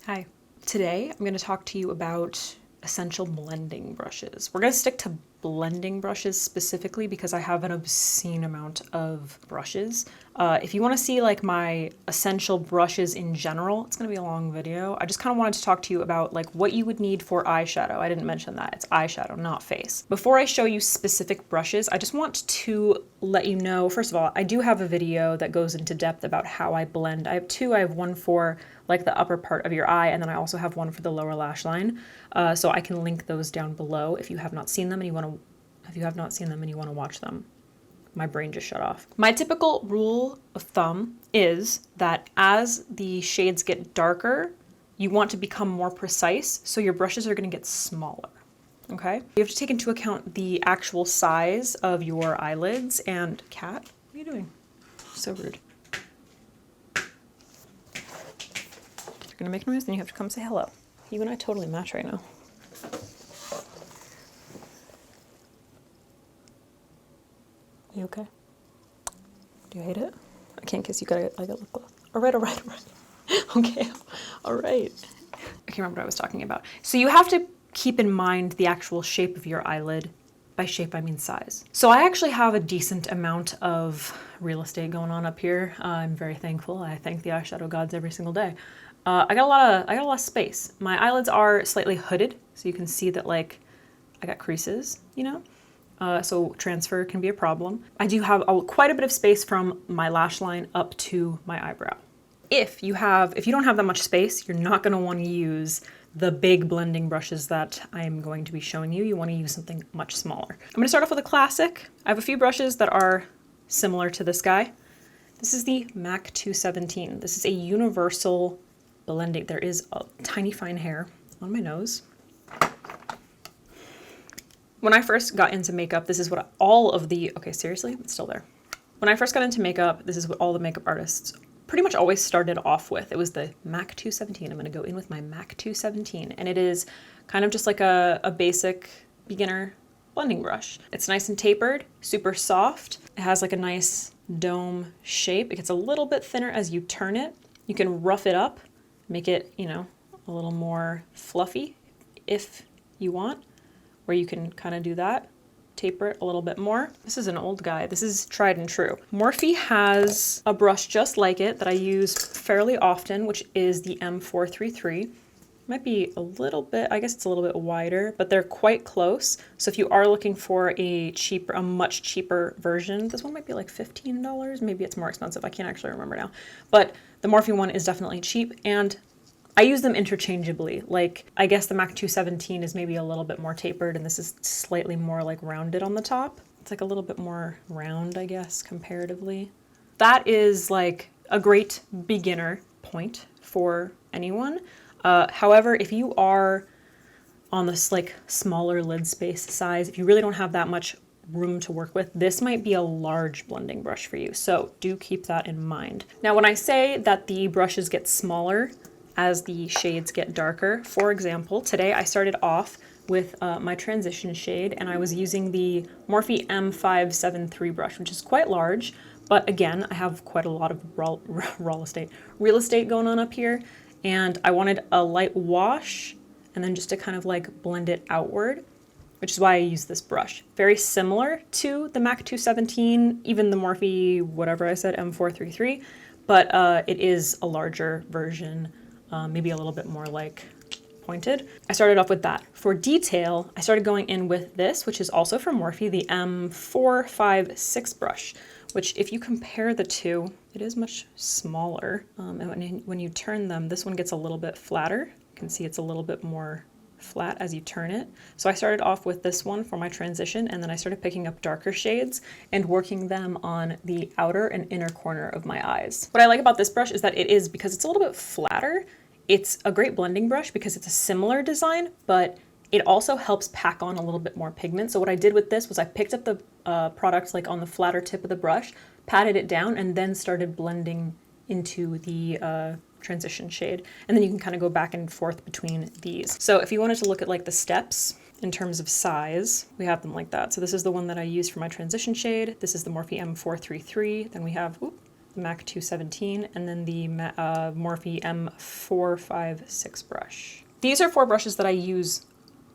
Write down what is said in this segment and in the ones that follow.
Hi. Today I'm going to talk to you about essential blending brushes. We're going to stick to blending brushes specifically because I have an obscene amount of brushes. If you want to see like my essential brushes in general, it's going to be a long video. I just kind of wanted to talk to you about like what you would need for eyeshadow. I didn't mention that. It's eyeshadow, not face. Before I show you specific brushes, I just want to let you know, first of all, I do have a video that goes into depth about how I blend. I have two. I have one for like the upper part of your eye, and then I also have one for the lower lash line. So I can link those down below if you have not seen them and you want to watch them. My brain just shut off. My typical rule of thumb is that as the shades get darker, you want to become more precise, so your brushes are going to get smaller. Okay? You have to take into account the actual size of your eyelids and cat. What are you doing? So rude. You're gonna make noise, then you have to come say hello. You and I totally match right now. You okay? Do you hate it? I can't kiss you, gotta get lip gloss. All right. Okay, all right. I can't remember what I was talking about. So you have to keep in mind the actual shape of your eyelid. By shape, I mean size. So I actually have a decent amount of real estate going on up here. I'm very thankful. I thank the eyeshadow gods every single day. I got a lot of space. My eyelids are slightly hooded, so you can see that like I got creases, you know? So transfer can be a problem. I do have quite a bit of space from my lash line up to my eyebrow. If you don't have that much space, you're not gonna wanna use the big blending brushes that I'm going to be showing you. You wanna use something much smaller. I'm gonna start off with a classic. I have a few brushes that are similar to this guy. This is the MAC 217. This is a universal blending. There is a tiny fine hair on my nose. When I first got into makeup, this is what okay, seriously, it's still there. When I first got into makeup, this is what all the makeup artists pretty much always started off with. It was the MAC 217. I'm gonna go in with my MAC 217, and it is kind of just like a basic beginner blending brush. It's nice and tapered, super soft. It has like a nice dome shape. It gets a little bit thinner as you turn it. You can rough it up, make it, you know, a little more fluffy if you want, where you can kind of do that, taper it a little bit more. This is an old guy. This is tried and true. Morphe has a brush just like it that I use fairly often, which is the M433. Might be a little bit, I guess it's a little bit wider, but they're quite close. So if you are looking for a much cheaper version, this one might be like $15. Maybe it's more expensive. I can't actually remember now. But the Morphe one is definitely cheap, and I use them interchangeably. Like, I guess the MAC 217 is maybe a little bit more tapered, and this is slightly more like rounded on the top. It's like a little bit more round, I guess, comparatively. That is like a great beginner point for anyone. However, if you are on this like smaller lid space size, if you really don't have that much room to work with, this might be a large blending brush for you. So do keep that in mind. Now, when I say that the brushes get smaller as the shades get darker, for example, today I started off with my transition shade, and I was using the Morphe M573 brush, which is quite large, but again, I have quite a lot of real estate going on up here, and I wanted a light wash and then just to kind of like blend it outward, which is why I use this brush. Very similar to the MAC 217, even the Morphe, whatever I said, M433, but it is a larger version, maybe a little bit more like pointed. I started off with that. For detail, I started going in with this, which is also from Morphe, the M456 brush, which if you compare the two, it is much smaller. And when you turn them, this one gets a little bit flatter. You can see it's a little bit more flat as you turn it. So I started off with this one for my transition, and then I started picking up darker shades and working them on the outer and inner corner of my eyes. What I like about this brush is that because it's a little bit flatter, it's a great blending brush because it's a similar design, but it also helps pack on a little bit more pigment. So what I did with this was I picked up the product like on the flatter tip of the brush, patted it down, and then started blending into the transition shade. And then you can kind of go back and forth between these. So if you wanted to look at like the steps in terms of size, we have them like that. So this is the one that I used for my transition shade. This is the Morphe M433. Then we have the MAC 217, and then the Morphe M456 brush. These are 4 brushes that I use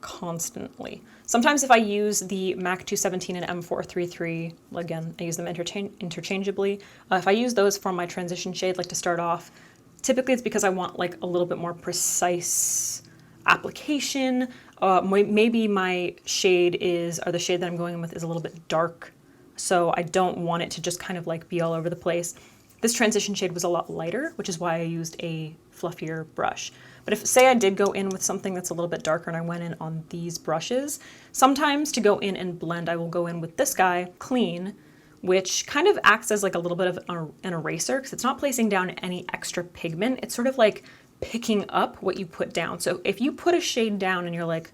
constantly. Sometimes if I use the MAC 217 and M433, again, I use them interchangeably. If I use those for my transition shade, like to start off, typically it's because I want like a little bit more precise application. Maybe my shade or the shade that I'm going in with is a little bit dark, so I don't want it to just kind of like be all over the place. This transition shade was a lot lighter, which is why I used a fluffier brush. But if, say I did go in with something that's a little bit darker and I went in on these brushes, sometimes to go in and blend, I will go in with this guy, Clean, which kind of acts as like a little bit of an eraser, because it's not placing down any extra pigment. It's sort of like picking up what you put down. So if you put a shade down and you're like,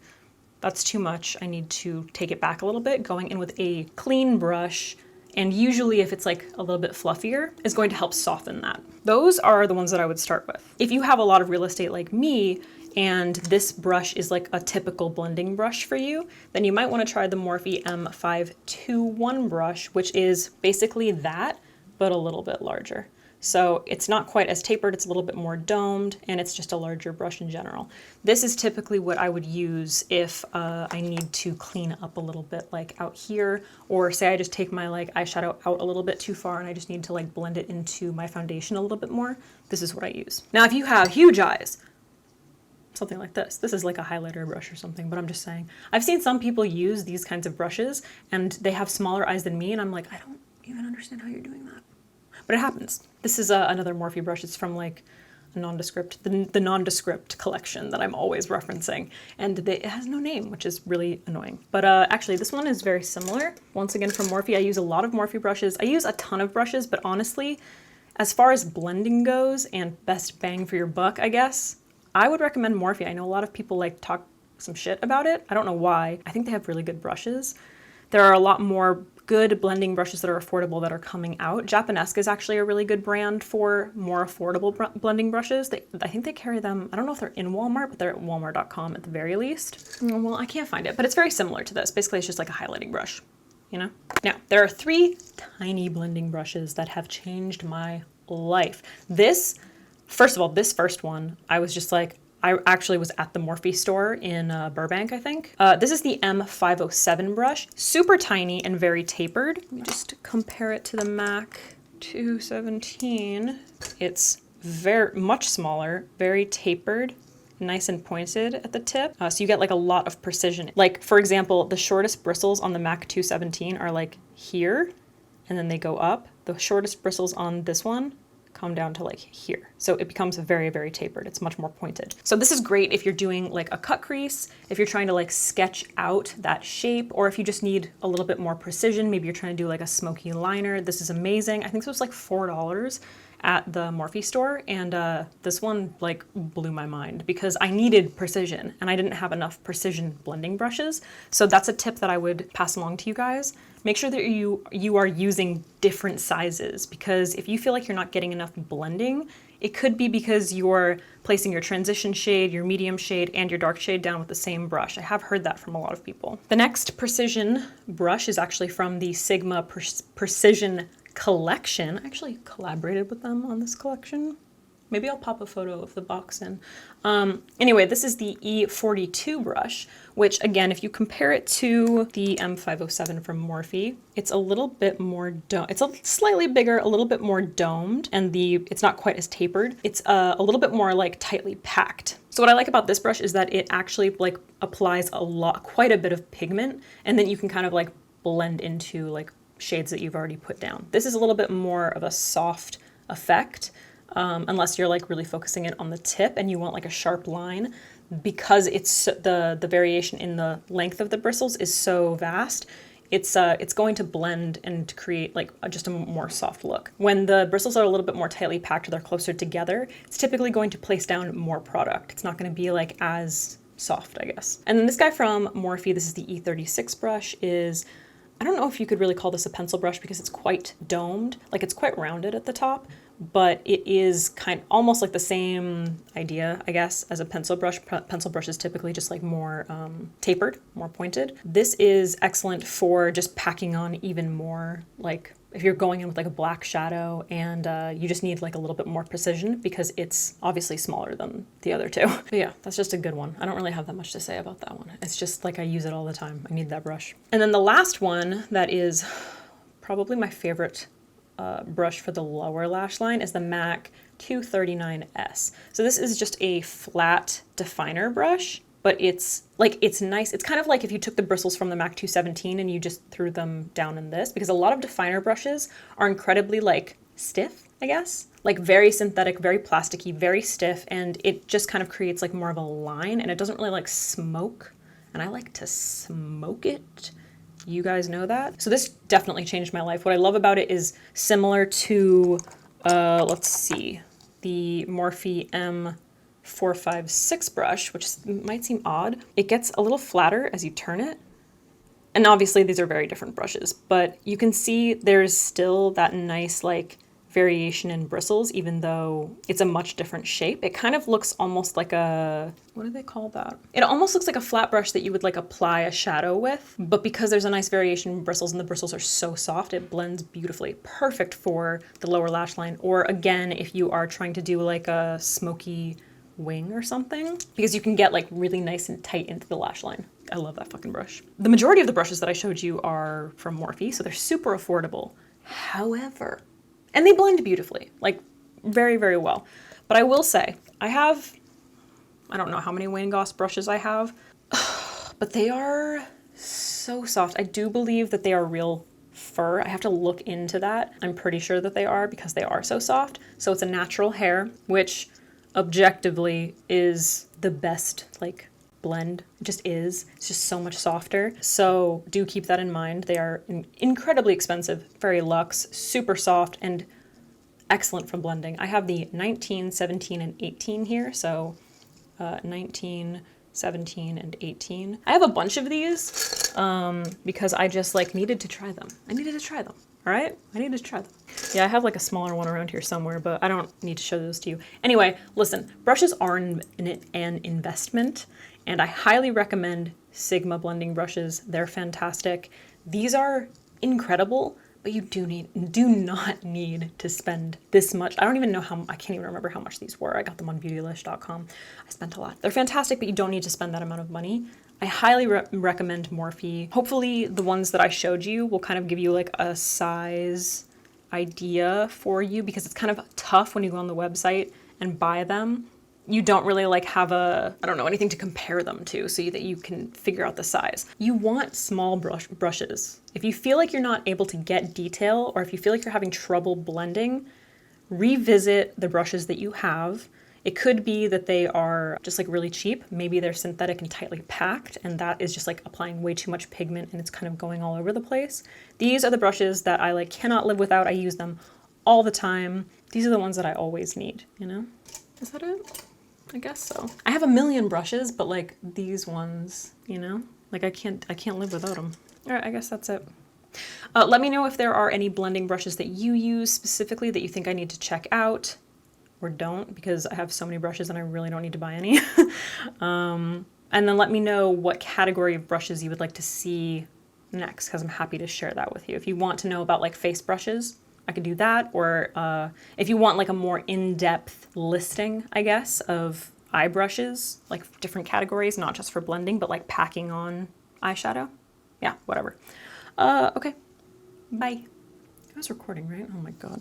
that's too much, I need to take it back a little bit, going in with a clean brush, and usually if it's like a little bit fluffier, is going to help soften that. Those are the ones that I would start with. If you have a lot of real estate like me, and this brush is like a typical blending brush for you, then you might want to try the Morphe M521 brush, which is basically that, but a little bit larger. So it's not quite as tapered, it's a little bit more domed, and it's just a larger brush in general. This is typically what I would use if I need to clean up a little bit, like out here, or say I just take my like eyeshadow out a little bit too far and I just need to like blend it into my foundation a little bit more. This is what I use. Now, if you have huge eyes, something like this. This is like a highlighter brush or something, but I'm just saying. I've seen some people use these kinds of brushes and they have smaller eyes than me, and I'm like, I don't even understand how you're doing that. But it happens. This is another Morphe brush. It's from like a nondescript, the nondescript collection that I'm always referencing. And it has no name, which is really annoying. But actually this one is very similar. Once again from Morphe, I use a lot of Morphe brushes. I use a ton of brushes, but honestly, as far as blending goes and best bang for your buck, I guess, I would recommend Morphe. I know a lot of people like talk some shit about it. I don't know why. I think they have really good brushes. There are a lot more good blending brushes that are affordable that are coming out. Japanesque is actually a really good brand for more affordable blending brushes. I think they carry them, I don't know if they're in Walmart, but they're at walmart.com at the very least. Well, I can't find it, but it's very similar to this. Basically, it's just like a highlighting brush, you know? Now, there are 3 tiny blending brushes that have changed my life. First of all, this first one, I was just like, I actually was at the Morphe store in Burbank, I think. This is the M507 brush, super tiny and very tapered. Let me just compare it to the MAC 217. It's very much smaller, very tapered, nice and pointed at the tip. So you get like a lot of precision. Like for example, the shortest bristles on the MAC 217 are like here, and then they go up. The shortest bristles on this one come down to like here. So it becomes very, very tapered. It's much more pointed. So this is great if you're doing like a cut crease, if you're trying to like sketch out that shape, or if you just need a little bit more precision, maybe you're trying to do like a smoky liner. This is amazing. I think this was like $4 at the Morphe store, and this one like blew my mind because I needed precision and I didn't have enough precision blending brushes. So that's a tip that I would pass along to you guys. Make sure that you are using different sizes, because if you feel like you're not getting enough blending, it could be because you're placing your transition shade, your medium shade, and your dark shade down with the same brush. I have heard that from a lot of people. The next precision brush is actually from the Sigma Precision collection. I actually collaborated with them on this collection. Maybe I'll pop a photo of the box in. Anyway, this is the E42 brush, which again, if you compare it to the M507 from Morphe, it's a little bit more domed. It's slightly bigger, a little bit more domed, and it's not quite as tapered. It's a little bit more like tightly packed. So what I like about this brush is that it actually like applies quite a bit of pigment, and then you can kind of like blend into like shades that you've already put down. This is a little bit more of a soft effect, unless you're like really focusing it on the tip and you want like a sharp line, because it's the variation in the length of the bristles is so vast. It's going to blend and create like just a more soft look. When the bristles are a little bit more tightly packed, or they're closer together, it's typically going to place down more product. It's not going to be like as soft, I guess. And then this guy from Morphe, this is the E36 brush, I don't know if you could really call this a pencil brush because it's quite domed, like it's quite rounded at the top, but it is almost like the same idea, I guess, as a pencil brush. Pencil brush is typically just like more tapered, more pointed. This is excellent for just packing on even more like if you're going in with like a black shadow and you just need like a little bit more precision because it's obviously smaller than the other two. But yeah, that's just a good one. I don't really have that much to say about that one. It's just like I use it all the time. I need that brush. And then the last one that is probably my favorite brush for the lower lash line is the MAC 239S. So this is just a flat definer brush, but it's nice. It's kind of like if you took the bristles from the MAC 217 and you just threw them down in this, because a lot of definer brushes are incredibly like stiff, I guess, like very synthetic, very plasticky, very stiff, and it just kind of creates like more of a line, and it doesn't really like smoke, and I like to smoke it. You guys know that. So this definitely changed my life. What I love about it is similar to, let's see, the Morphe M456 brush, which might seem odd. It gets a little flatter as you turn it. And obviously these are very different brushes, but you can see there's still that nice like variation in bristles, even though it's a much different shape. It kind of looks almost like a, what do they call that? It almost looks like a flat brush that you would like apply a shadow with, but because there's a nice variation in bristles and the bristles are so soft, it blends beautifully. Perfect for the lower lash line, or again, if you are trying to do like a smoky wing or something, because you can get like really nice and tight into the lash line. I love that fucking brush. The majority of the brushes that I showed you are from Morphe, so they're super affordable. However, and they blend beautifully, like very, very well. But I will say, I don't know how many Wayne Goss brushes I have, but they are so soft. I do believe that they are real fur. I have to look into that. I'm pretty sure that they are because they are so soft. So it's a natural hair, which objectively is the best like blend. It just is. It's just so much softer. So do keep that in mind. They are incredibly expensive, very luxe, super soft, and excellent for blending. I have the 19, 17, and 18 here. So 19, 17, and 18. I have a bunch of these because I just like needed to try them. I needed to try them. All right, I needed to try them. Yeah, I have like a smaller one around here somewhere, but I don't need to show those to you. Anyway, listen, brushes are an investment, and I highly recommend Sigma blending brushes. They're fantastic. These are incredible, but you do not need to spend this much. I don't even know I can't even remember how much these were. I got them on beautylish.com. I spent a lot. They're fantastic, but you don't need to spend that amount of money. I highly recommend Morphe. Hopefully the ones that I showed you will kind of give you like a size idea for you, because it's kind of tough when you go on the website and buy them. You don't really like have anything to compare them to so that you can figure out the size. You want small brushes. If you feel like you're not able to get detail, or if you feel like you're having trouble blending, revisit the brushes that you have. It could be that they are just like really cheap. Maybe they're synthetic and tightly packed, and that is just like applying way too much pigment and it's kind of going all over the place. These are the brushes that I like cannot live without. I use them all the time. These are the ones that I always need, you know? Is that it? I guess so. I have a million brushes, but like these ones, you know, like I can't live without them. All right, I guess that's it. Let me know if there are any blending brushes that you use specifically that you think I need to check out, or don't, because I have so many brushes and I really don't need to buy any. And then let me know what category of brushes you would like to see next, because I'm happy to share that with you. If you want to know about like face brushes, I could do that. Or if you want like a more in-depth listing, I guess, of eye brushes, like different categories, not just for blending, but like packing on eyeshadow. Yeah, whatever. Okay, bye. I was recording, right? Oh my God.